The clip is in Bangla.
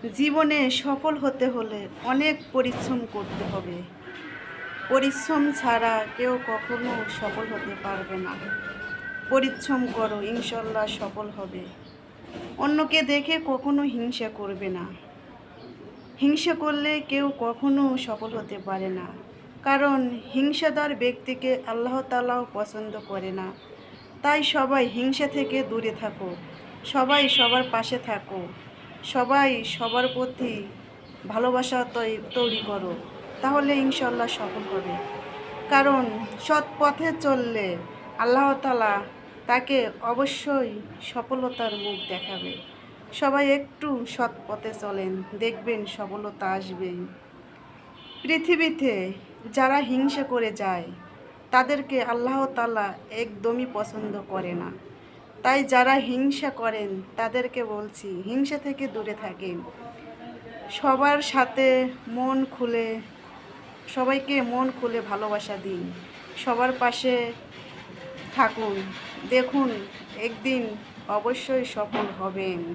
জীবনে সফল হতে হলে অনেক পরিশ্রম করতে হবে। পরিশ্রম ছাড়া কেউ কখনো সফল হতে পারবে না। পরিশ্রম করো, ইনশাল্লাহ সফল হবে। অন্যকে দেখে কখনো হিংসা করবে না। হিংসা করলে কেউ কখনো সফল হতে পারে না। কারণ হিংসাদার ব্যক্তিকে আল্লাহ তাআলাও পছন্দ করে না। তাই সবাই হিংসা থেকে দূরে থাকো, সবাই সবার পাশে থাকো, সবাই সবার প্রতি ভালোবাসা তৈরি করো, তাহলে ইনশাল্লাহ সফল হবে। কারণ সৎ পথে চললে আল্লাহ তাআলা তাকে অবশ্যই সফলতার মুখ দেখাবে। সবাই একটু সৎ পথে চলেন, দেখবেন সফলতা আসবেই। পৃথিবীতে যারা হিংসা করে যায় তাদেরকে আল্লাহ তাআলা একদমই পছন্দ করে না। তাই যারা হিংসা করেন তাদেরকে বলছি, হিংসা থেকে দূরে থাকেন। সবার সাথে মন খুলে, সবাইকে মন খুলে ভালোবাসা দিন, সবার পাশে থাকুন। দেখুন একদিন অবশ্যই সফল হবেন।